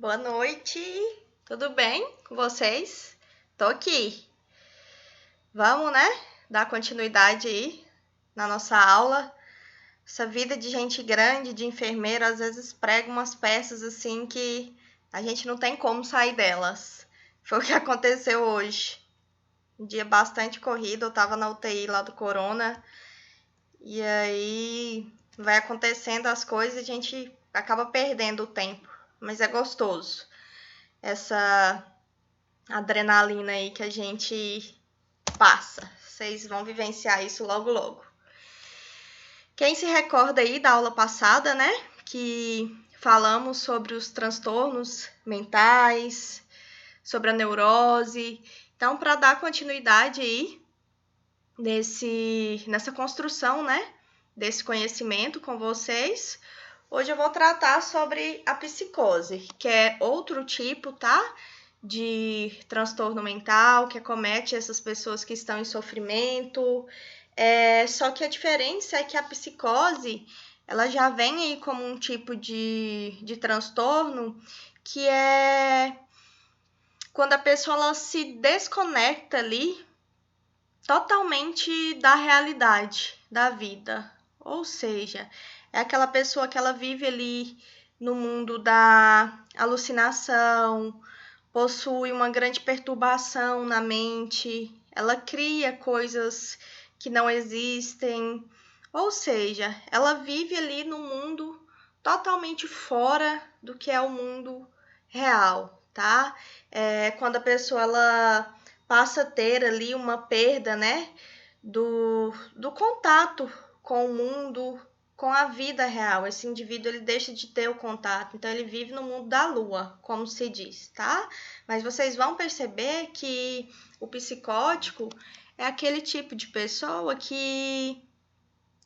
Boa noite, tudo bem com vocês? Tô aqui. Vamos, né? Dar continuidade aí na nossa aula. Essa vida de gente grande, de enfermeiro, às vezes prega umas peças assim que a gente não tem como sair delas. Foi o que aconteceu hoje. Um dia bastante corrido, eu tava na UTI lá do Corona. E aí vai acontecendo as coisas e a gente acaba perdendo o tempo. Mas é gostoso. Essa adrenalina aí que a gente passa. Vocês vão vivenciar isso logo, logo. Quem se recorda aí da aula passada, né? Que falamos sobre os transtornos mentais, sobre a neurose. Então, para dar continuidade aí nessa construção, né? Desse conhecimento com vocês, hoje eu vou tratar sobre a psicose, que é outro tipo, tá? De transtorno mental que acomete essas pessoas que estão em sofrimento. Só que a diferença é que a psicose, ela já vem aí como um tipo de transtorno que é quando a pessoa ela se desconecta ali totalmente da realidade da vida. Ou seja, é aquela pessoa que ela vive ali no mundo da alucinação, possui uma grande perturbação na mente, ela cria coisas que não existem, ou seja, ela vive ali no mundo totalmente fora do que é o mundo real, tá? Quando a pessoa ela passa a ter ali uma perda, né, do contato com o mundo, com a vida real. Esse indivíduo ele deixa de ter o contato, então ele vive no mundo da lua, como se diz, tá? Mas vocês vão perceber que o psicótico é aquele tipo de pessoa que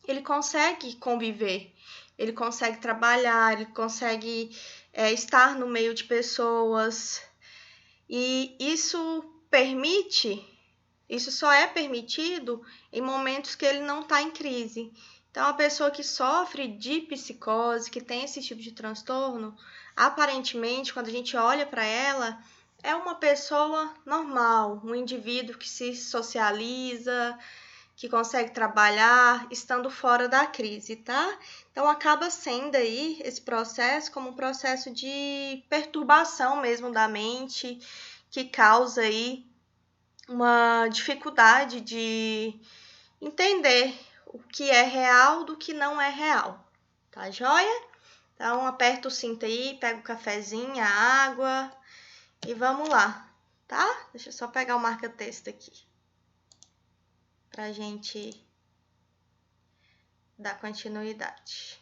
ele consegue conviver, ele consegue trabalhar, ele consegue estar no meio de pessoas, e isso só é permitido em momentos que ele não está em crise. Então, a pessoa que sofre de psicose, que tem esse tipo de transtorno, aparentemente, quando a gente olha para ela, é uma pessoa normal, um indivíduo que se socializa, que consegue trabalhar estando fora da crise, tá? Então, acaba sendo aí esse processo como um processo de perturbação mesmo da mente, que causa aí uma dificuldade de entender o que é real do que não é real, tá joia? Então, aperta o cinto aí, pega o cafezinho, a água e vamos lá, tá? Deixa eu só pegar o marca-texto aqui pra gente dar continuidade.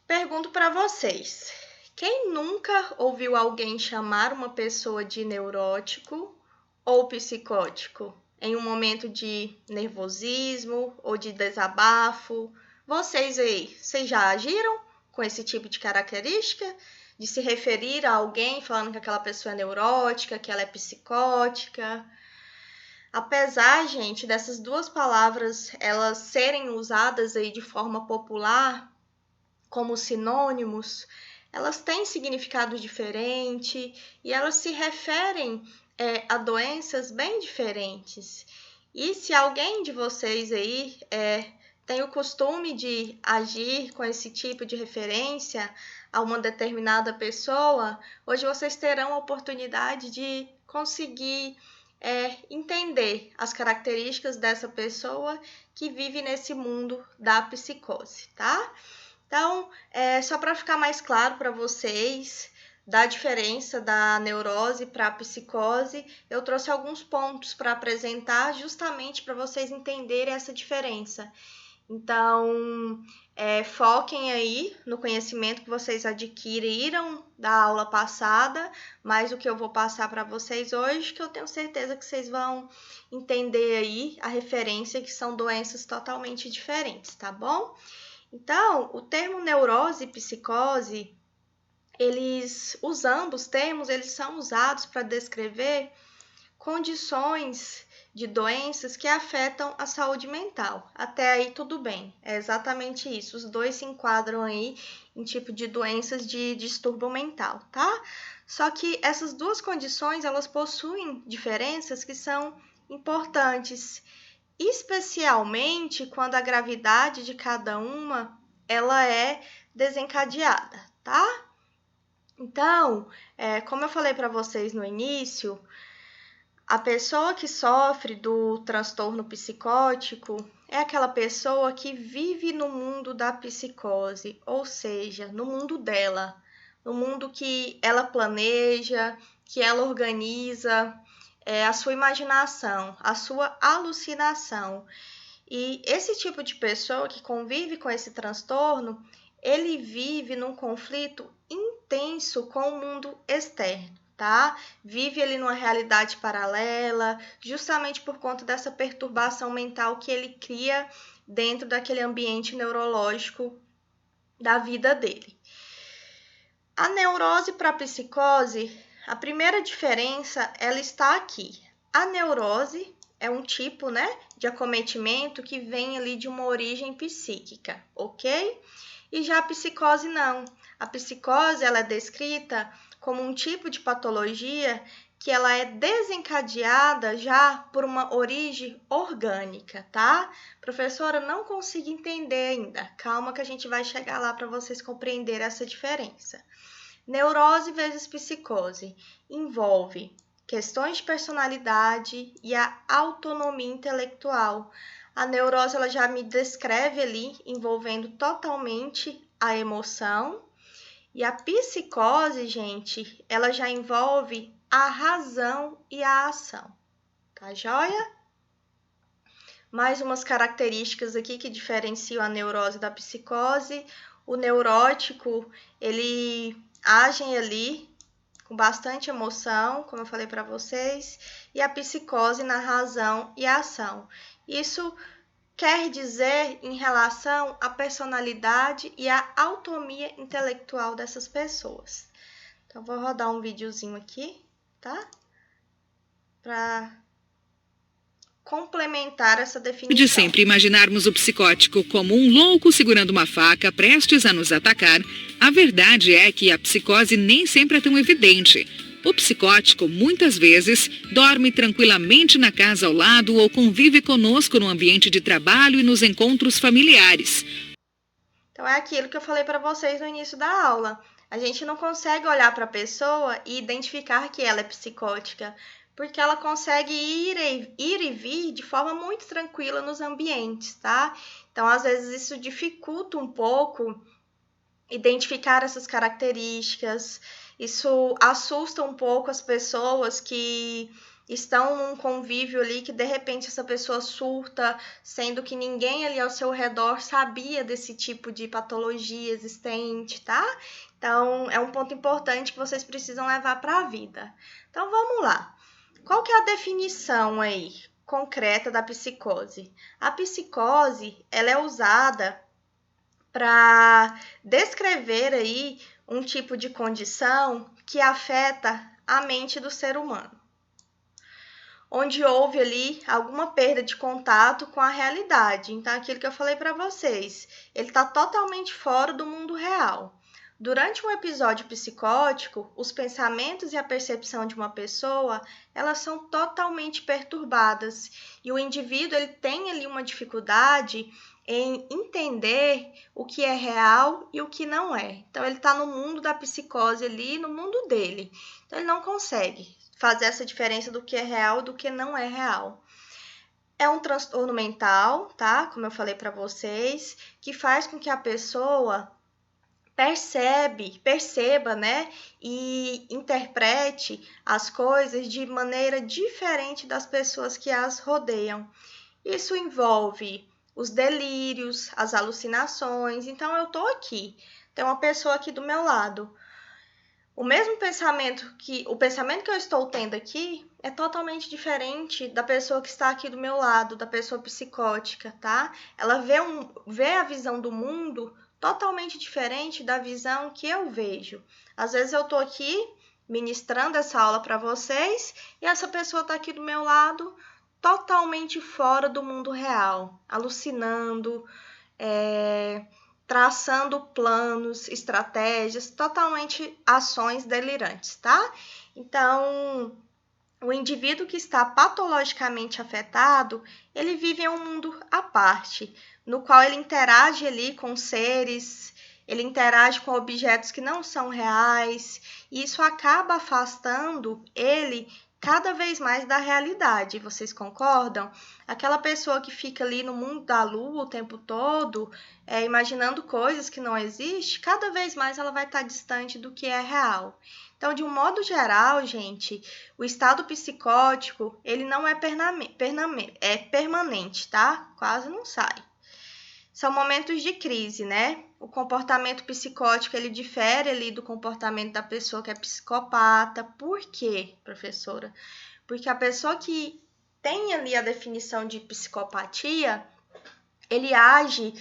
Pergunto para vocês: quem nunca ouviu alguém chamar uma pessoa de neurótico ou psicótico em um momento de nervosismo ou de desabafo? Vocês aí, vocês já agiram com esse tipo de característica? De se referir a alguém falando que aquela pessoa é neurótica, que ela é psicótica? Apesar, gente, dessas duas palavras elas serem usadas aí de forma popular como sinônimos, elas têm significado diferente e elas se referem a doenças bem diferentes. E se alguém de vocês aí tem o costume de agir com esse tipo de referência a uma determinada pessoa, hoje vocês terão a oportunidade de conseguir entender as características dessa pessoa que vive nesse mundo da psicose, tá? Então, só para ficar mais claro para vocês da diferença da neurose para a psicose, eu trouxe alguns pontos para apresentar justamente para vocês entenderem essa diferença. Então, foquem aí no conhecimento que vocês adquiriram da aula passada, mas o que eu vou passar para vocês hoje, que eu tenho certeza que vocês vão entender aí a referência, que são doenças totalmente diferentes, tá bom? Então, o termo neurose e psicose, ambos termos, eles são usados para descrever condições de doenças que afetam a saúde mental. Até aí tudo bem, é exatamente isso. Os dois se enquadram aí em tipo de doenças de distúrbio mental, tá? Só que essas duas condições, elas possuem diferenças que são importantes, especialmente quando a gravidade de cada uma ela é desencadeada, tá? Então, como eu falei para vocês no início, a pessoa que sofre do transtorno psicótico é aquela pessoa que vive no mundo da psicose, ou seja, no mundo dela, no mundo que ela planeja, que ela organiza, a sua imaginação, a sua alucinação. E esse tipo de pessoa que convive com esse transtorno, ele vive num conflito intenso com o mundo externo, tá? Vive ele numa realidade paralela, justamente por conta dessa perturbação mental que ele cria dentro daquele ambiente neurológico da vida dele. A neurose para a psicose, a primeira diferença, ela está aqui. A neurose é um tipo, de acometimento que vem ali de uma origem psíquica, ok? E já a psicose não. A psicose, ela é descrita como um tipo de patologia que ela é desencadeada já por uma origem orgânica, tá? Professora, não consigo entender ainda. Calma que a gente vai chegar lá para vocês compreenderem essa diferença. Neurose vezes psicose envolve questões de personalidade e a autonomia intelectual. A neurose ela já me descreve ali envolvendo totalmente a emoção. E a psicose, gente, ela já envolve a razão e a ação. Tá joia? Mais umas características aqui que diferenciam a neurose da psicose. O neurótico, ele agem ali com bastante emoção, como eu falei para vocês, e a psicose na razão e ação. Isso quer dizer em relação à personalidade e à autonomia intelectual dessas pessoas. Então, vou rodar um videozinho aqui, tá? Para complementar essa definição. De sempre imaginarmos o psicótico como um louco segurando uma faca prestes a nos atacar, a verdade é que a psicose nem sempre é tão evidente. O psicótico, muitas vezes, dorme tranquilamente na casa ao lado ou convive conosco no ambiente de trabalho e nos encontros familiares. Então, é aquilo que eu falei para vocês no início da aula. A gente não consegue olhar para a pessoa e identificar que ela é psicótica, porque ela consegue ir e vir de forma muito tranquila nos ambientes, tá? Então, às vezes, isso dificulta um pouco identificar essas características, isso assusta um pouco as pessoas que estão num convívio ali que de repente essa pessoa surta, sendo que ninguém ali ao seu redor sabia desse tipo de patologia existente, tá? Então, é um ponto importante que vocês precisam levar para a vida. Então, vamos lá. Qual que é a definição aí concreta da psicose? A psicose, ela é usada para descrever aí um tipo de condição que afeta a mente do ser humano, onde houve ali alguma perda de contato com a realidade. Então, aquilo que eu falei para vocês, ele está totalmente fora do mundo real. Durante um episódio psicótico, os pensamentos e a percepção de uma pessoa, elas são totalmente perturbadas e o indivíduo ele tem ali uma dificuldade em entender o que é real e o que não é. Então, ele está no mundo da psicose ali, no mundo dele. Então, ele não consegue fazer essa diferença do que é real e do que não é real. É um transtorno mental, tá? Como eu falei para vocês, que faz com que a pessoa perceba, e interprete as coisas de maneira diferente das pessoas que as rodeiam. Isso envolve os delírios, as alucinações. Então, eu tô aqui, tem uma pessoa aqui do meu lado. O pensamento que eu estou tendo aqui é totalmente diferente da pessoa que está aqui do meu lado, da pessoa psicótica, tá? Ela vê a visão do mundo totalmente diferente da visão que eu vejo. Às vezes eu tô aqui ministrando essa aula para vocês e essa pessoa tá aqui do meu lado totalmente fora do mundo real, alucinando, traçando planos, estratégias, totalmente ações delirantes, tá? Então, o indivíduo que está patologicamente afetado, ele vive em um mundo à parte, no qual ele interage ali com seres, ele interage com objetos que não são reais, e isso acaba afastando ele cada vez mais da realidade. Vocês concordam? Aquela pessoa que fica ali no mundo da lua o tempo todo, imaginando coisas que não existem, cada vez mais ela vai estar distante do que é real. Então, de um modo geral, gente, o estado psicótico, ele não é permanente, tá? Quase não sai. São momentos de crise, né? O comportamento psicótico, ele difere ali do comportamento da pessoa que é psicopata. Por quê, professora? Porque a pessoa que tem ali a definição de psicopatia, ele age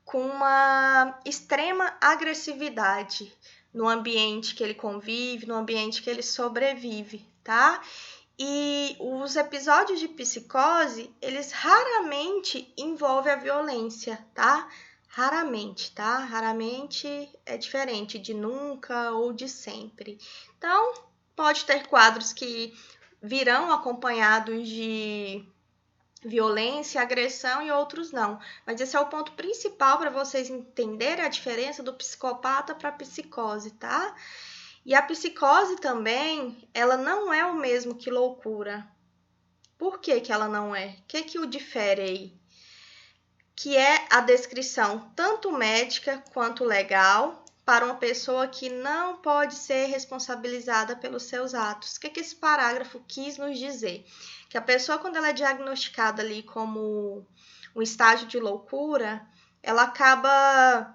com uma extrema agressividade no ambiente que ele convive, no ambiente que ele sobrevive, tá? E os episódios de psicose, eles raramente envolvem a violência, tá? Raramente, tá? Raramente é diferente de nunca ou de sempre. Então, pode ter quadros que virão acompanhados de violência, agressão e outros não. Mas esse é o ponto principal para vocês entenderem a diferença do psicopata para a psicose, tá? E a psicose também, ela não é o mesmo que loucura. Por que que ela não é? O que o difere aí? Que é a descrição tanto médica quanto legal para uma pessoa que não pode ser responsabilizada pelos seus atos. O que esse parágrafo quis nos dizer? Que a pessoa, quando ela é diagnosticada ali como um estágio de loucura, ela acaba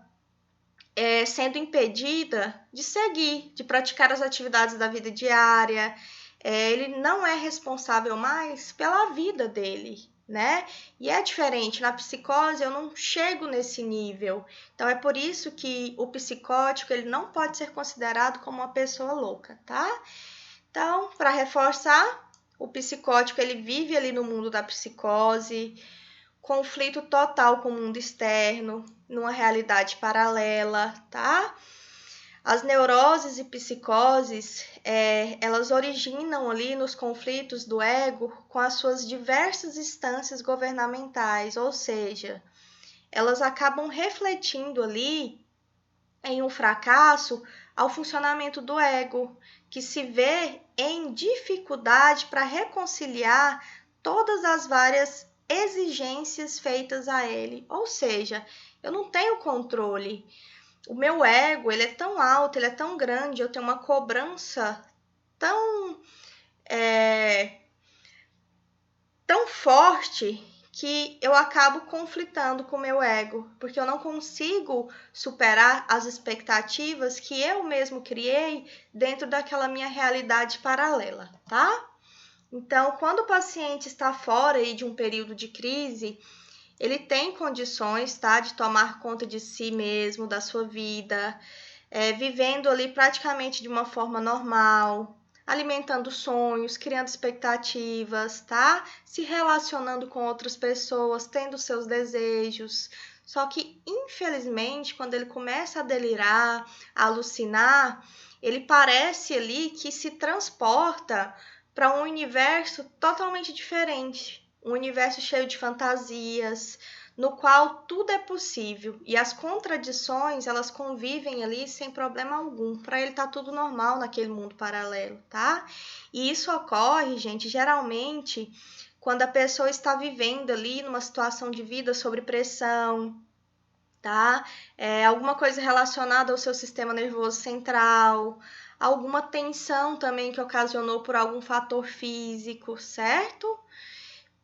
sendo impedida de seguir, de praticar as atividades da vida diária. Ele não é responsável mais pela vida dele, né? E é diferente, na psicose eu não chego nesse nível. Então é por isso que o psicótico ele não pode ser considerado como uma pessoa louca, tá? Então, para reforçar, o psicótico ele vive ali no mundo da psicose, conflito total com o mundo externo, numa realidade paralela, tá? As neuroses e psicoses, elas originam ali nos conflitos do ego com as suas diversas instâncias governamentais, ou seja, elas acabam refletindo ali em um fracasso ao funcionamento do ego, que se vê em dificuldade para reconciliar todas as várias exigências feitas a ele, ou seja, eu não tenho controle. O meu ego, ele é tão alto, ele é tão grande, eu tenho uma cobrança tão tão forte que eu acabo conflitando com o meu ego, porque eu não consigo superar as expectativas que eu mesmo criei dentro daquela minha realidade paralela, tá? Então, quando o paciente está fora aí de um período de crise, ele tem condições, tá, de tomar conta de si mesmo, da sua vida, vivendo ali praticamente de uma forma normal, alimentando sonhos, criando expectativas, tá? Se relacionando com outras pessoas, tendo seus desejos. Só que, infelizmente, quando ele começa a delirar, a alucinar, ele parece ali que se transporta para um universo totalmente diferente, um universo cheio de fantasias, no qual tudo é possível e as contradições elas convivem ali sem problema algum. Para ele tá tudo normal naquele mundo paralelo, tá? E isso ocorre, gente, geralmente quando a pessoa está vivendo ali numa situação de vida sob pressão, tá? Alguma coisa relacionada ao seu sistema nervoso central, alguma tensão também que ocasionou por algum fator físico, certo?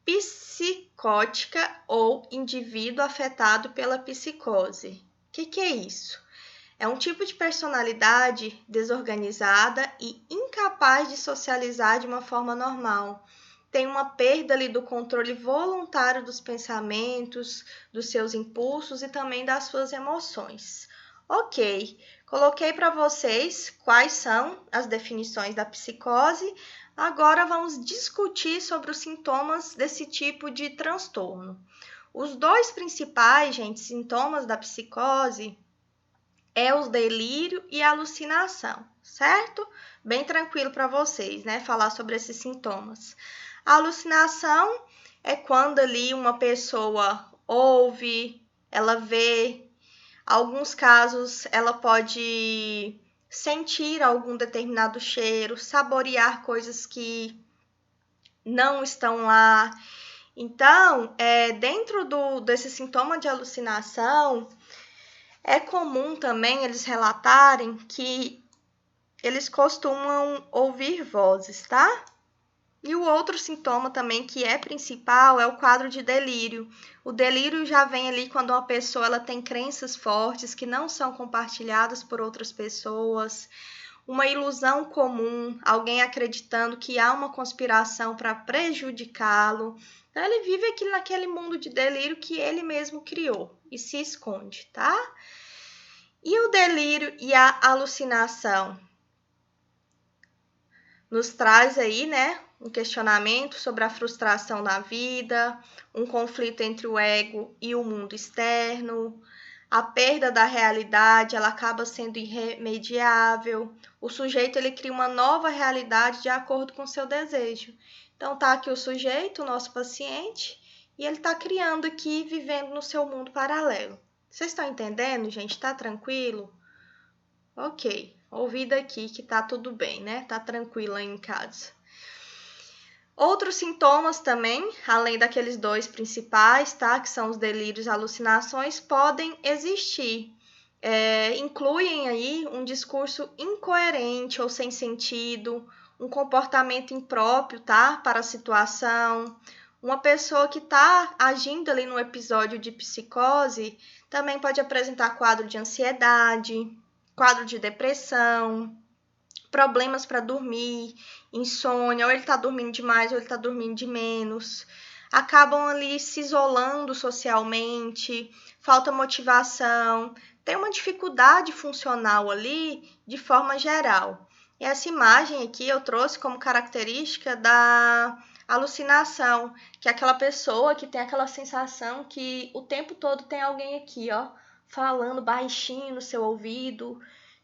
Psicótica ou indivíduo afetado pela psicose. O que é isso? É um tipo de personalidade desorganizada e incapaz de socializar de uma forma normal. Tem uma perda ali do controle voluntário dos pensamentos, dos seus impulsos e também das suas emoções. Ok, coloquei para vocês quais são as definições da psicose. Agora vamos discutir sobre os sintomas desse tipo de transtorno. Os dois principais, gente, sintomas da psicose é o delírio e a alucinação, certo? Bem tranquilo para vocês, né? Falar sobre esses sintomas. A alucinação é quando ali uma pessoa ouve, ela vê, alguns casos ela pode sentir algum determinado cheiro, saborear coisas que não estão lá. Então, dentro desse sintoma de alucinação, é comum também eles relatarem que eles costumam ouvir vozes, tá? E o outro sintoma também que é principal é o quadro de delírio. O delírio já vem ali quando uma pessoa ela tem crenças fortes que não são compartilhadas por outras pessoas, uma ilusão comum, alguém acreditando que há uma conspiração para prejudicá-lo. Então ele vive aqui naquele mundo de delírio que ele mesmo criou e se esconde, tá? E o delírio e a alucinação nos traz aí, né, um questionamento sobre a frustração na vida, um conflito entre o ego e o mundo externo, a perda da realidade, ela acaba sendo irremediável. O sujeito ele cria uma nova realidade de acordo com o seu desejo. Então tá aqui o sujeito, o nosso paciente, e ele está criando aqui, vivendo no seu mundo paralelo. Vocês estão entendendo, gente? Tá tranquilo? Ok, ouvido aqui que tá tudo bem, né? Tá tranquilo aí em casa. Outros sintomas também, além daqueles dois principais, tá? Que são os delírios e alucinações, podem existir. Incluem aí um discurso incoerente ou sem sentido, um comportamento impróprio, tá? Para a situação. Uma pessoa que está agindo ali no episódio de psicose também pode apresentar quadro de ansiedade, quadro de depressão, problemas para dormir, insônia, ou ele está dormindo demais ou ele está dormindo de menos. Acabam ali se isolando socialmente, falta motivação, tem uma dificuldade funcional ali de forma geral. E essa imagem aqui eu trouxe como característica da alucinação, que é aquela pessoa que tem aquela sensação que o tempo todo tem alguém aqui, ó, falando baixinho no seu ouvido,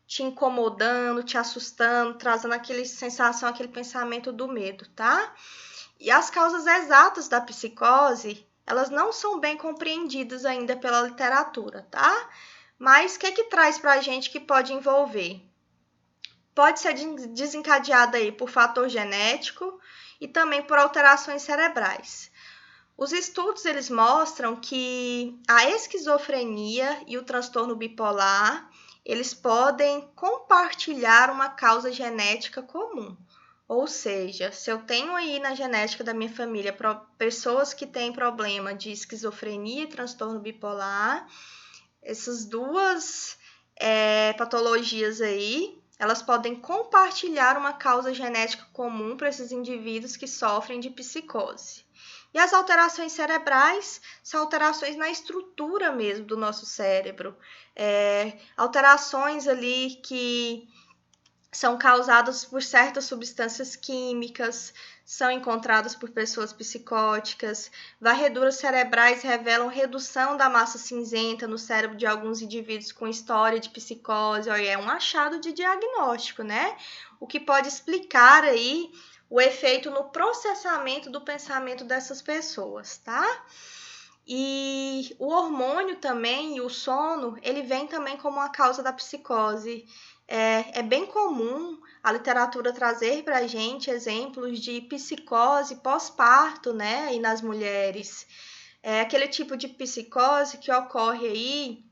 te incomodando, te assustando, trazendo aquela sensação, aquele pensamento do medo, tá? E as causas exatas da psicose, elas não são bem compreendidas ainda pela literatura, tá? Mas o que traz pra gente que pode envolver? Pode ser desencadeada aí por fator genético e também por alterações cerebrais. Os estudos eles mostram que a esquizofrenia e o transtorno bipolar, eles podem compartilhar uma causa genética comum. Ou seja, se eu tenho aí na genética da minha família pessoas que têm problema de esquizofrenia e transtorno bipolar, essas duas patologias aí, elas podem compartilhar uma causa genética comum para esses indivíduos que sofrem de psicose. E as alterações cerebrais são alterações na estrutura mesmo do nosso cérebro. Alterações ali que são causadas por certas substâncias químicas, são encontradas por pessoas psicóticas. Varreduras cerebrais revelam redução da massa cinzenta no cérebro de alguns indivíduos com história de psicose. É um achado de diagnóstico, né? O que pode explicar aí o efeito no processamento do pensamento dessas pessoas, tá? E o hormônio também, e o sono, ele vem também como uma causa da psicose. É bem comum a literatura trazer para a gente exemplos de psicose pós-parto, né, aí nas mulheres. É aquele tipo de psicose que ocorre aí,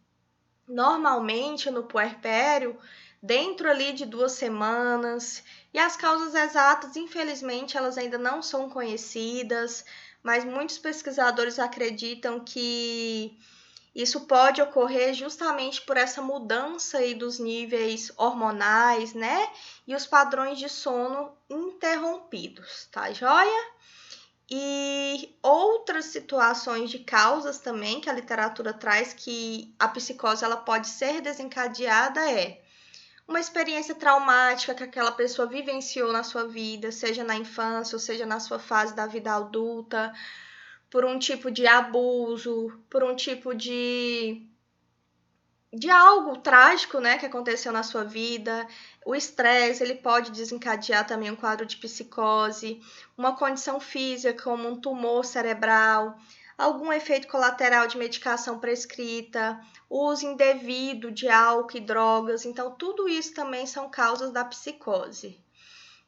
normalmente no puerpério, dentro ali de 2 semanas, e as causas exatas, infelizmente, elas ainda não são conhecidas, mas muitos pesquisadores acreditam que isso pode ocorrer justamente por essa mudança aí dos níveis hormonais, né? E os padrões de sono interrompidos, tá joia? E outras situações de causas também que a literatura traz que a psicose ela pode ser desencadeada uma experiência traumática que aquela pessoa vivenciou na sua vida, seja na infância ou seja na sua fase da vida adulta, por um tipo de abuso, por um tipo de algo trágico, né, que aconteceu na sua vida. O estresse, ele pode desencadear também um quadro de psicose, uma condição física como um tumor cerebral, algum efeito colateral de medicação prescrita, uso indevido de álcool e drogas. Então, tudo isso também são causas da psicose.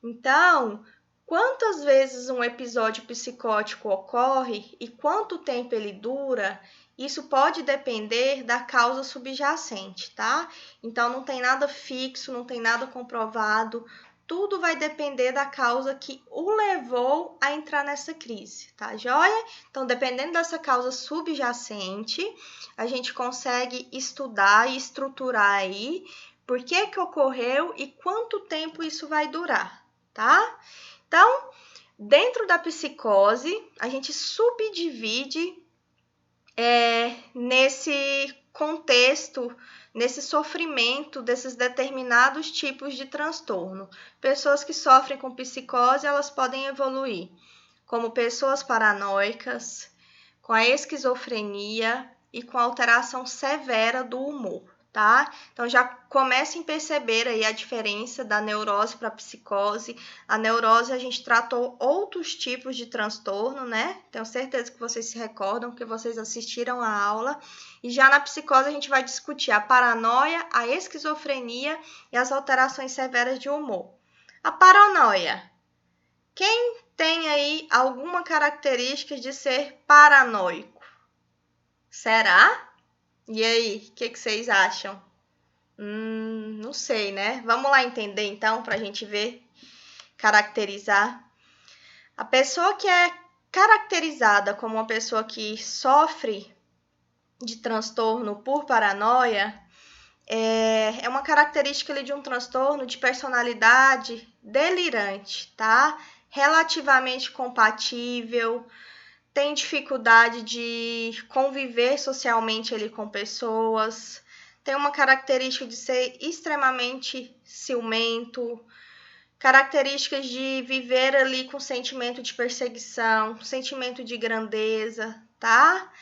Então, quantas vezes um episódio psicótico ocorre e quanto tempo ele dura, isso pode depender da causa subjacente, tá? Então, não tem nada fixo, não tem nada comprovado, tudo vai depender da causa que o levou a entrar nessa crise, tá joia? Então, dependendo dessa causa subjacente, a gente consegue estudar e estruturar aí por que que ocorreu e quanto tempo isso vai durar, tá? Então, dentro da psicose, a gente subdivide nesse contexto, nesse sofrimento desses determinados tipos de transtorno. Pessoas que sofrem com psicose, elas podem evoluir como pessoas paranoicas, com a esquizofrenia e com a alteração severa do humor, tá? Então já comecem a perceber aí a diferença da neurose para a psicose. A neurose a gente tratou outros tipos de transtorno, né? Tenho certeza que vocês se recordam, que vocês assistiram a aula. E já na psicose a gente vai discutir a paranoia, a esquizofrenia e as alterações severas de humor. A paranoia. Quem tem aí alguma característica de ser paranoico? Será? E aí, o que vocês acham? Não sei, né? Vamos lá entender então, para a gente ver, caracterizar. A pessoa que é caracterizada como uma pessoa que sofre de transtorno por paranoia é uma característica ali de um transtorno de personalidade delirante, tá? Relativamente compatível, tem dificuldade de conviver socialmente ali com pessoas, tem uma característica de ser extremamente ciumento, características de viver ali com sentimento de perseguição, sentimento de grandeza, tá?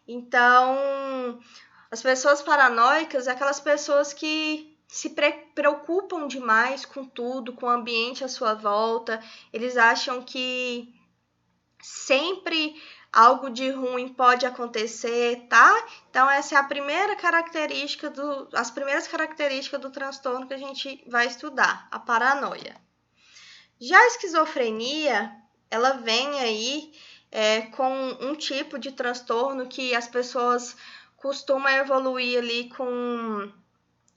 Então, as pessoas paranoicas são aquelas pessoas que se preocupam demais com tudo, com o ambiente à sua volta. Eles acham que sempre algo de ruim pode acontecer, tá? Então, essa é a primeira característica as primeiras características do transtorno que a gente vai estudar, a paranoia. Já a esquizofrenia, ela vem aí com um tipo de transtorno que as pessoas costumam evoluir ali com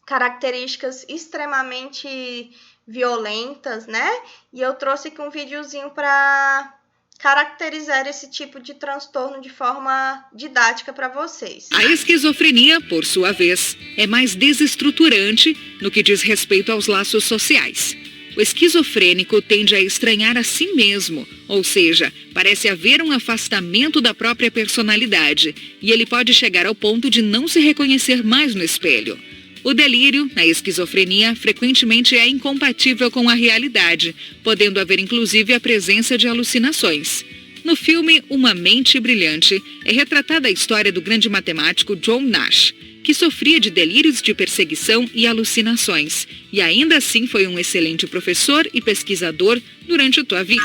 características extremamente violentas, né? E eu trouxe aqui um videozinho para caracterizar esse tipo de transtorno de forma didática para vocês. A esquizofrenia, por sua vez, é mais desestruturante no que diz respeito aos laços sociais. O esquizofrênico tende a estranhar a si mesmo, ou seja, parece haver um afastamento da própria personalidade, e ele pode chegar ao ponto de não se reconhecer mais no espelho. O delírio, na esquizofrenia, frequentemente é incompatível com a realidade, podendo haver inclusive a presença de alucinações. No filme Uma Mente Brilhante, é retratada a história do grande matemático John Nash, que sofria de delírios de perseguição e alucinações, e ainda assim foi um excelente professor e pesquisador durante toda a vida.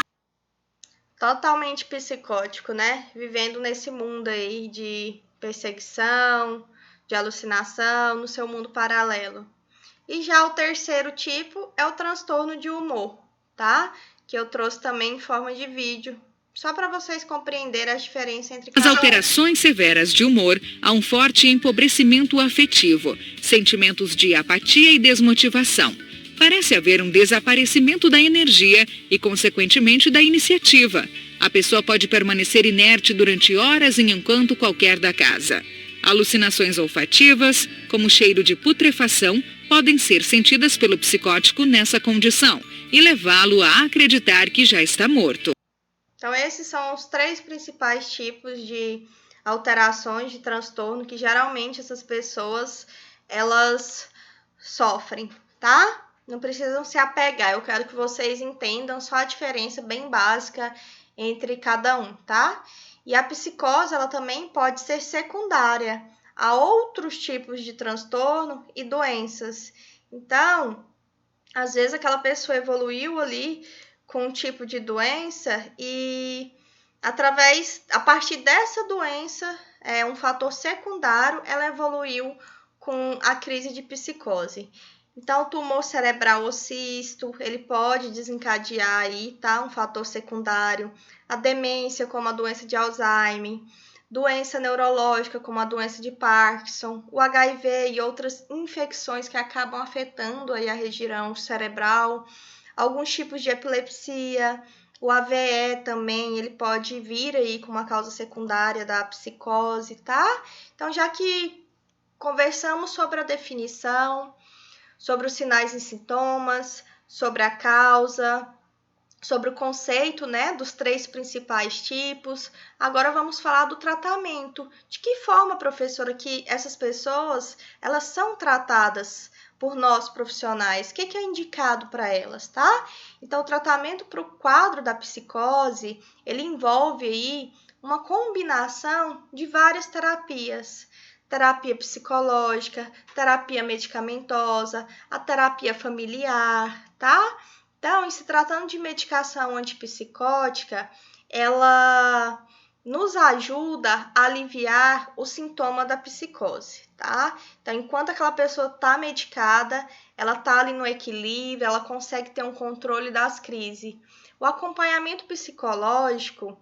Totalmente psicótico, né? Vivendo nesse mundo aí de perseguição, de alucinação, no seu mundo paralelo. E já o terceiro tipo é o transtorno de humor, tá? Que eu trouxe também em forma de vídeo, só para vocês compreenderem a diferença entre As alterações severas de humor há um forte empobrecimento afetivo, sentimentos de apatia e desmotivação. Parece haver um desaparecimento da energia e, consequentemente, da iniciativa. A pessoa pode permanecer inerte durante horas em um canto qualquer da casa. Alucinações olfativas, como cheiro de putrefação, podem ser sentidas pelo psicótico nessa condição e levá-lo a acreditar que já está morto. Então, esses são os três principais tipos de alterações de transtorno que geralmente essas pessoas elas sofrem, tá? Não precisam se apegar, eu quero que vocês entendam só a diferença bem básica entre cada um, tá? E a psicose, ela também pode ser secundária a outros tipos de transtorno e doenças. Então, às vezes aquela pessoa evoluiu ali com um tipo de doença e a partir dessa doença, um fator secundário, ela evoluiu com a crise de psicose. Então, o tumor cerebral ou cisto, ele pode desencadear aí, tá? Um fator secundário. A demência, como a doença de Alzheimer, doença neurológica, como a doença de Parkinson, o HIV e outras infecções que acabam afetando aí a região cerebral, alguns tipos de epilepsia, o AVE também, ele pode vir aí com uma causa secundária da psicose, tá? Então, já que conversamos sobre a definição, sobre os sinais e sintomas, sobre a causa, sobre o conceito, né, dos 3 principais tipos. Agora vamos falar do tratamento. De que forma, professora, que essas pessoas, elas são tratadas por nós profissionais? O que é indicado para elas, tá? Então, o tratamento para o quadro da psicose, ele envolve aí uma combinação de várias terapias. Terapia psicológica, terapia medicamentosa, a terapia familiar, tá? Então, em se tratando de medicação antipsicótica, ela nos ajuda a aliviar o sintoma da psicose, tá? Então, enquanto aquela pessoa está medicada, ela está ali no equilíbrio, ela consegue ter um controle das crises. O acompanhamento psicológico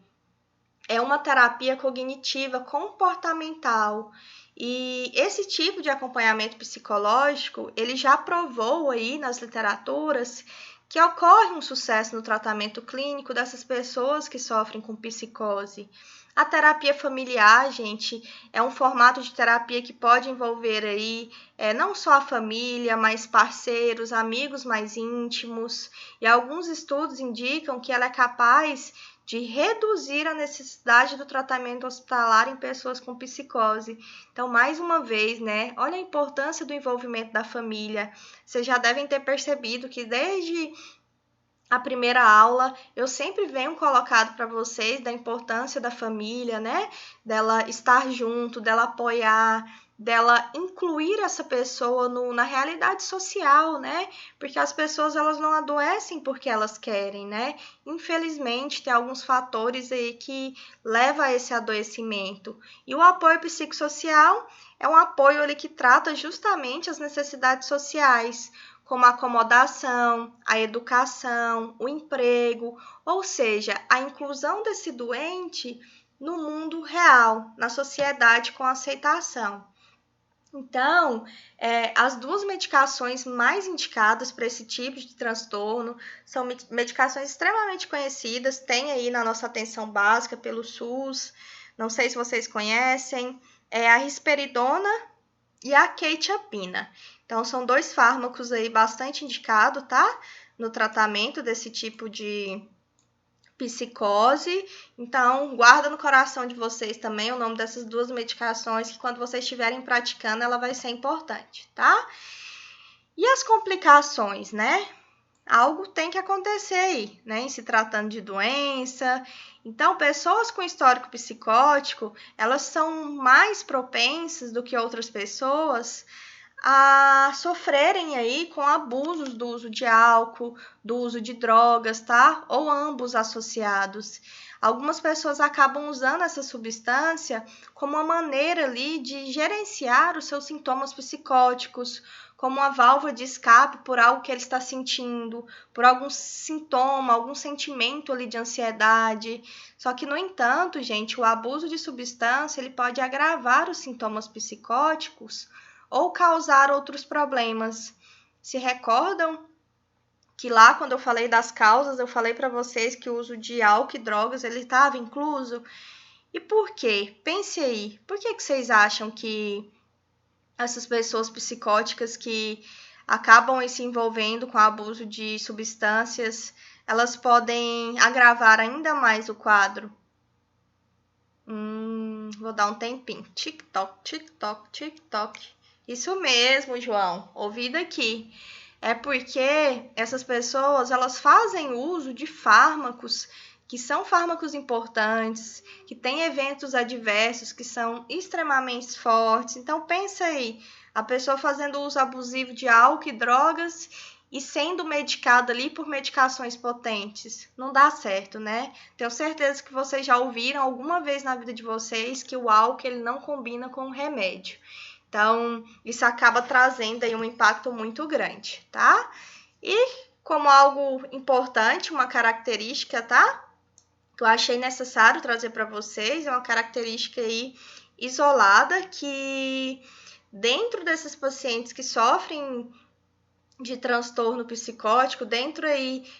é uma terapia cognitiva comportamental. E esse tipo de acompanhamento psicológico, ele já provou aí nas literaturas que ocorre um sucesso no tratamento clínico dessas pessoas que sofrem com psicose. A terapia familiar, gente, é um formato de terapia que pode envolver aí não só a família, mas parceiros, amigos mais íntimos. E alguns estudos indicam que ela é capaz de reduzir a necessidade do tratamento hospitalar em pessoas com psicose. Então, mais uma vez, né? Olha a importância do envolvimento da família. Vocês já devem ter percebido que desde a primeira aula, eu sempre venho colocado para vocês da importância da família, né? Dela estar junto, dela apoiar, dela incluir essa pessoa na realidade social, né? Porque as pessoas elas não adoecem porque elas querem, né? Infelizmente, tem alguns fatores aí que levam a esse adoecimento. E o apoio psicossocial é um apoio ali que trata justamente as necessidades sociais, como a acomodação, a educação, o emprego, ou seja, a inclusão desse doente no mundo real, na sociedade com aceitação. Então, as 2 medicações mais indicadas para esse tipo de transtorno são medicações extremamente conhecidas, tem aí na nossa atenção básica pelo SUS, não sei se vocês conhecem, é a risperidona e a quetiapina. Então, são 2 fármacos aí bastante indicados, tá? No tratamento desse tipo de psicose. Então, guarda no coração de vocês também o nome dessas 2 medicações, que quando vocês estiverem praticando, ela vai ser importante, tá? E as complicações, né? Algo tem que acontecer aí, né? Em se tratando de doença. Então, pessoas com histórico psicótico, elas são mais propensas do que outras pessoas a sofrerem aí com abusos do uso de álcool, do uso de drogas, tá? Ou ambos associados. Algumas pessoas acabam usando essa substância como uma maneira ali de gerenciar os seus sintomas psicóticos, como uma válvula de escape por algo que ele está sentindo, por algum sintoma, algum sentimento ali de ansiedade. Só que, no entanto, gente, o abuso de substância ele pode agravar os sintomas psicóticos ou causar outros problemas. Se recordam que lá quando eu falei das causas, eu falei para vocês que o uso de álcool e drogas ele estava incluso? E por quê? Pense aí, por que vocês acham que essas pessoas psicóticas que acabam se envolvendo com abuso de substâncias, elas podem agravar ainda mais o quadro? Vou dar um tempinho. Tic-toc, tic-toc, tic-toc. Isso mesmo, João. Ouvido aqui. é porque essas pessoas, elas fazem uso de fármacos que são fármacos importantes, que têm eventos adversos que são extremamente fortes. Então, pensa aí, a pessoa fazendo uso abusivo de álcool e drogas e sendo medicada ali por medicações potentes. Não dá certo, né? Tenho certeza que vocês já ouviram alguma vez na vida de vocês que o álcool ele não combina com o remédio. Então, isso acaba trazendo aí um impacto muito grande, tá? E como algo importante, uma característica, tá? Que eu achei necessário trazer para vocês, é uma característica aí isolada que dentro desses pacientes que sofrem de transtorno psicótico, dentro aí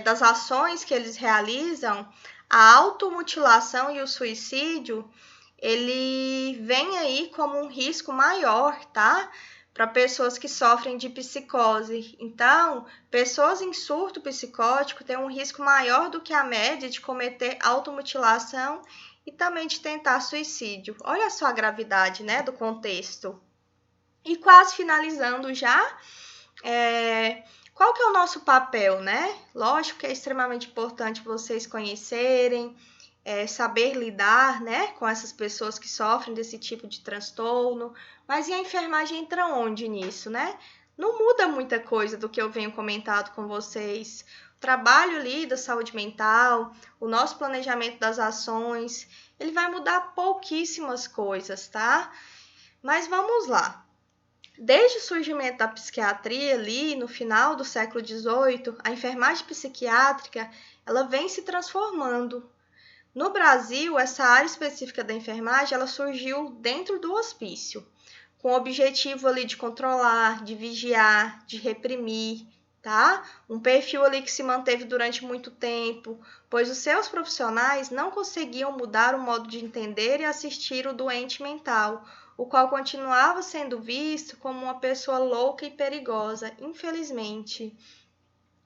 das ações que eles realizam, a automutilação e o suicídio, ele vem aí como um risco maior, tá? Para pessoas que sofrem de psicose. Então, pessoas em surto psicótico têm um risco maior do que a média de cometer automutilação e também de tentar suicídio. Olha só a gravidade, né, do contexto. E quase finalizando já, qual que é o nosso papel, né? Lógico que é extremamente importante vocês conhecerem, saber lidar, né, com essas pessoas que sofrem desse tipo de transtorno. Mas e a enfermagem entra onde nisso, né? Não muda muita coisa do que eu venho comentado com vocês. O trabalho ali da saúde mental, o nosso planejamento das ações, ele vai mudar pouquíssimas coisas, tá? Mas vamos lá. Desde o surgimento da psiquiatria ali no final do século XVIII, a enfermagem psiquiátrica ela vem se transformando. No Brasil, essa área específica da enfermagem ela surgiu dentro do hospício, com o objetivo ali de controlar, de vigiar, de reprimir, tá? Um perfil ali que se manteve durante muito tempo, pois os seus profissionais não conseguiam mudar o modo de entender e assistir o doente mental, o qual continuava sendo visto como uma pessoa louca e perigosa, infelizmente.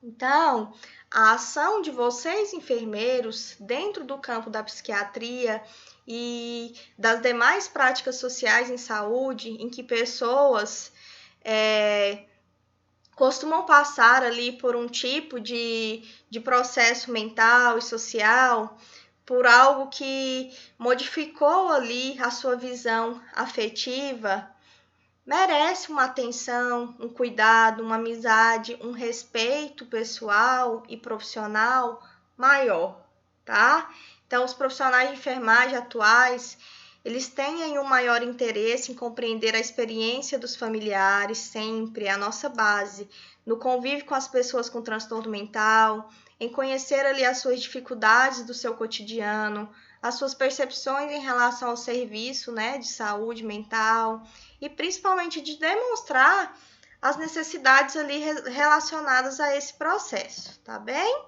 Então, a ação de vocês, enfermeiros, dentro do campo da psiquiatria e das demais práticas sociais em saúde, em que pessoas costumam passar ali por um tipo de processo mental e social, por algo que modificou ali a sua visão afetiva, merece uma atenção, um cuidado, uma amizade, um respeito pessoal e profissional maior, tá? Então, os profissionais de enfermagem atuais, eles têm aí um maior interesse em compreender a experiência dos familiares, sempre a nossa base, no convívio com as pessoas com transtorno mental, em conhecer ali as suas dificuldades do seu cotidiano, as suas percepções em relação ao serviço, né, de saúde mental e principalmente de demonstrar as necessidades ali relacionadas a esse processo, tá bem?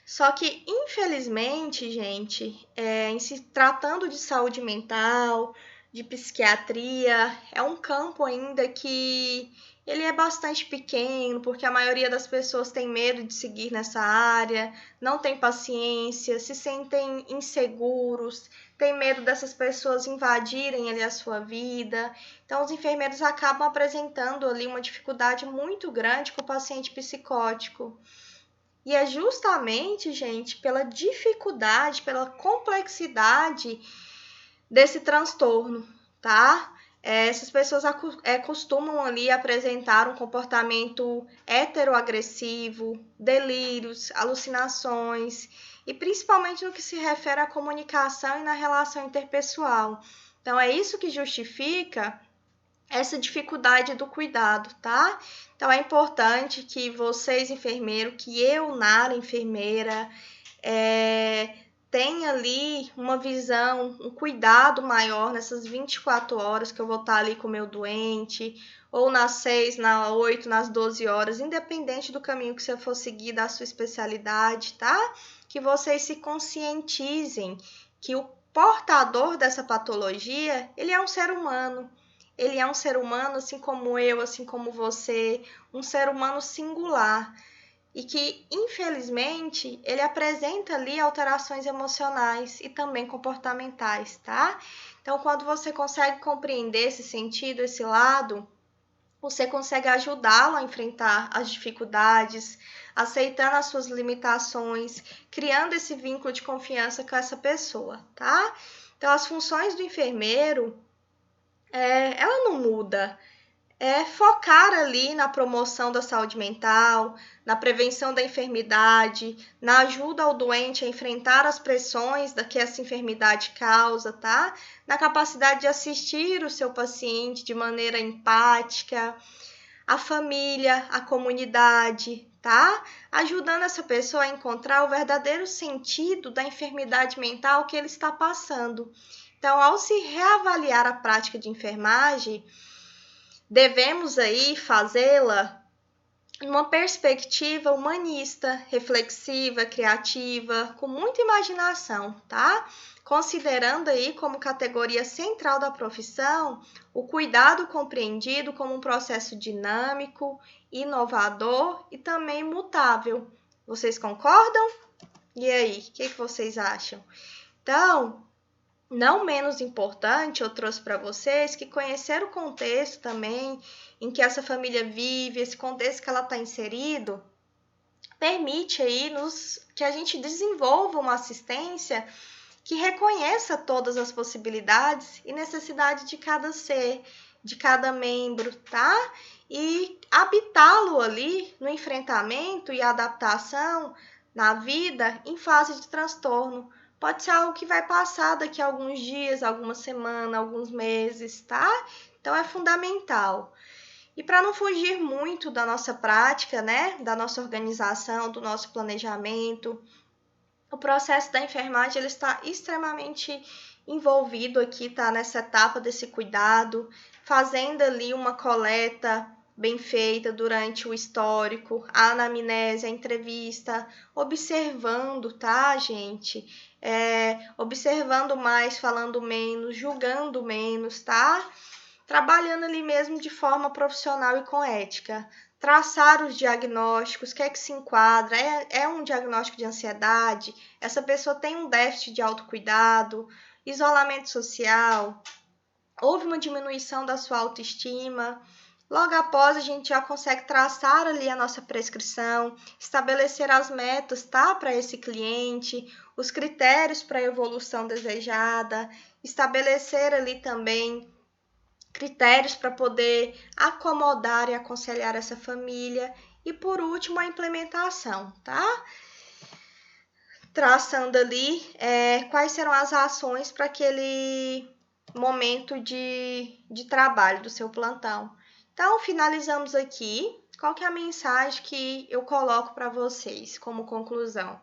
Só que, infelizmente, gente, em se tratando de saúde mental, de psiquiatria, é um campo ainda que ele é bastante pequeno, porque a maioria das pessoas tem medo de seguir nessa área, não tem paciência, se sentem inseguros, tem medo dessas pessoas invadirem ali a sua vida. Então, os enfermeiros acabam apresentando ali uma dificuldade muito grande com o paciente psicótico. E é justamente, gente, pela dificuldade, pela complexidade desse transtorno, tá? Essas pessoas costumam ali apresentar um comportamento heteroagressivo, delírios, alucinações, e principalmente no que se refere à comunicação e na relação interpessoal. Então, é isso que justifica essa dificuldade do cuidado, tá? Então, é importante que vocês, enfermeiro, que eu, Nara, enfermeira, tenha ali uma visão, um cuidado maior nessas 24 horas que eu vou estar ali com o meu doente, ou nas 6, nas 8, nas 12 horas, independente do caminho que você for seguir da sua especialidade, tá? Que vocês se conscientizem que o portador dessa patologia, ele é um ser humano. Ele é um ser humano, assim como eu, assim como você, um ser humano singular. E que, infelizmente, ele apresenta ali alterações emocionais e também comportamentais, tá? Então, quando você consegue compreender esse sentido, esse lado, você consegue ajudá-lo a enfrentar as dificuldades, aceitando as suas limitações, criando esse vínculo de confiança com essa pessoa, tá? Então, as funções do enfermeiro, ela não muda. É focar ali na promoção da saúde mental, na prevenção da enfermidade, na ajuda ao doente a enfrentar as pressões que essa enfermidade causa, tá? Na capacidade de assistir o seu paciente de maneira empática, a família, a comunidade, tá? Ajudando essa pessoa a encontrar o verdadeiro sentido da enfermidade mental que ele está passando. Então, ao se reavaliar a prática de enfermagem, devemos aí fazê-la numa perspectiva humanista, reflexiva, criativa, com muita imaginação, tá? Considerando aí como categoria central da profissão o cuidado compreendido como um processo dinâmico, inovador e também mutável. Vocês concordam? E aí, o que vocês acham? Então, não menos importante, eu trouxe para vocês que conhecer o contexto também em que essa família vive, esse contexto que ela está inserido, permite aí que a gente desenvolva uma assistência que reconheça todas as possibilidades e necessidades de cada ser, de cada membro, tá? E habitá-lo ali no enfrentamento e adaptação na vida em fase de transtorno. Pode ser algo que vai passar daqui a alguns dias, algumas semanas, alguns meses, tá? Então é fundamental. E para não fugir muito da nossa prática, né, da nossa organização, do nosso planejamento, o processo da enfermagem ele está extremamente envolvido aqui, tá? Nessa etapa desse cuidado, fazendo ali uma coleta bem feita durante o histórico, a anamnese, a entrevista, observando, tá, gente? Observando mais, falando menos, julgando menos, tá? Trabalhando ali mesmo de forma profissional e com ética. Traçar os diagnósticos, o que é que se enquadra? É um diagnóstico de ansiedade? Essa pessoa tem um déficit de autocuidado, isolamento social, houve uma diminuição da sua autoestima. Logo após, a gente já consegue traçar ali a nossa prescrição, estabelecer as metas, tá, para esse cliente, os critérios para a evolução desejada, estabelecer ali também critérios para poder acomodar e aconselhar essa família e, por último, a implementação, tá? Traçando ali quais serão as ações para aquele momento de trabalho do seu plantão. Então, finalizamos aqui. Qual que é a mensagem que eu coloco para vocês como conclusão?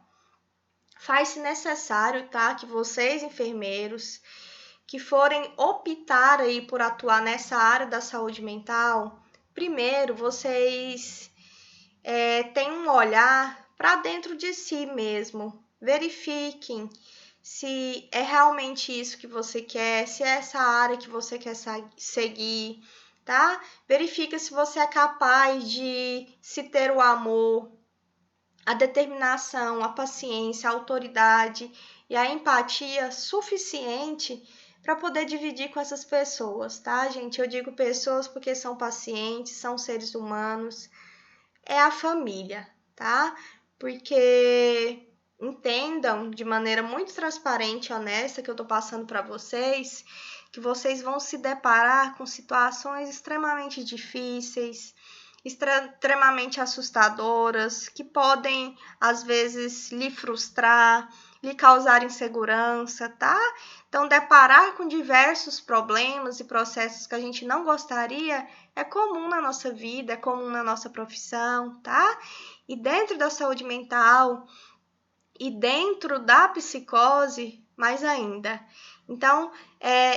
Faz-se necessário, tá, que vocês, enfermeiros, que forem optar aí por atuar nessa área da saúde mental, primeiro vocês tenham um olhar para dentro de si mesmo. Verifiquem se é realmente isso que você quer, se é essa área que você quer seguir, tá? Verifica se você é capaz de se ter o amor, a determinação, a paciência, a autoridade e a empatia suficiente para poder dividir com essas pessoas, tá, gente? Eu digo pessoas porque são pacientes, são seres humanos, é a família, tá? Porque entendam de maneira muito transparente e honesta que eu tô passando para vocês, que vocês vão se deparar com situações extremamente difíceis, extremamente assustadoras, que podem, às vezes, lhe frustrar, lhe causar insegurança, tá? Então, deparar com diversos problemas e processos que a gente não gostaria é comum na nossa vida, é comum na nossa profissão, tá? E dentro da saúde mental e dentro da psicose, mais ainda. Então,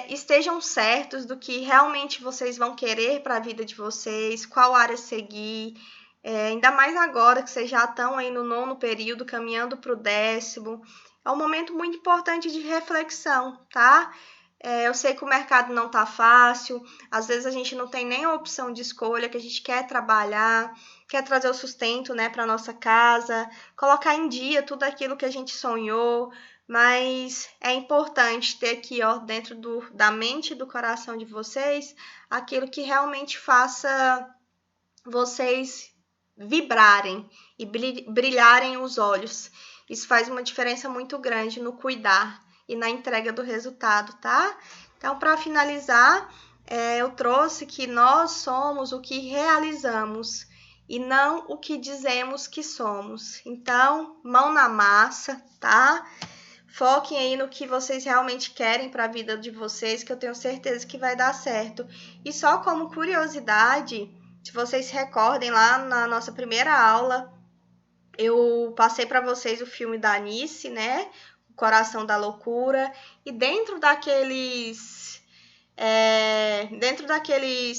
estejam certos do que realmente vocês vão querer para a vida de vocês, qual área seguir, ainda mais agora que vocês já estão aí no 9º período, caminhando para o 10º. É um momento muito importante de reflexão, tá? Eu sei que o mercado não tá fácil, às vezes a gente não tem nem a opção de escolha, que a gente quer trabalhar, quer trazer o sustento, né, para nossa casa, colocar em dia tudo aquilo que a gente sonhou, mas é importante ter aqui, ó, dentro da mente e do coração de vocês, aquilo que realmente faça vocês vibrarem e brilharem os olhos. Isso faz uma diferença muito grande no cuidar e na entrega do resultado, tá? Então, para finalizar, eu trouxe que nós somos o que realizamos e não o que dizemos que somos. Então, mão na massa, tá? Foquem aí no que vocês realmente querem para a vida de vocês, que eu tenho certeza que vai dar certo. E só como curiosidade, se vocês se recordem, lá na nossa primeira aula, eu passei para vocês o filme da Anice, né? O Coração da Loucura. E dentro daqueles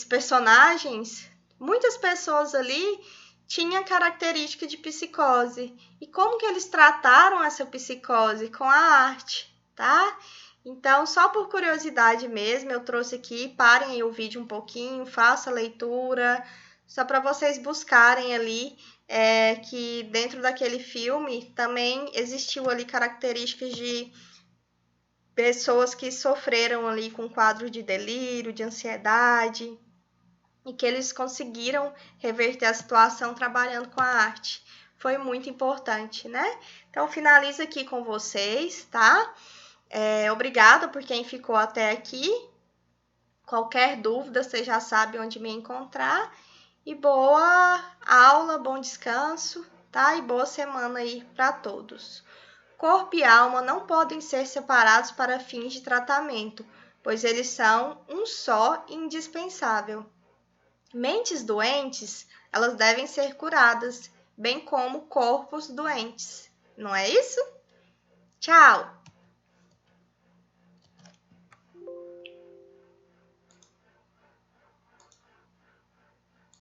personagens, muitas pessoas ali tinham característica de psicose. E como que eles trataram essa psicose? Com a arte, tá? Então, só por curiosidade mesmo, eu trouxe aqui, parem aí o vídeo um pouquinho, faça a leitura, só para vocês buscarem ali que dentro daquele filme também existiu ali características de pessoas que sofreram ali com quadros de delírio, de ansiedade, e que eles conseguiram reverter a situação trabalhando com a arte. Foi muito importante, né? Então, finalizo aqui com vocês, tá? Obrigada por quem ficou até aqui. Qualquer dúvida, você já sabe onde me encontrar. E boa aula, bom descanso, tá? E boa semana aí para todos. Corpo e alma não podem ser separados para fins de tratamento, pois eles são um só e indispensável. Mentes doentes, elas devem ser curadas, bem como corpos doentes. Não é isso? Tchau!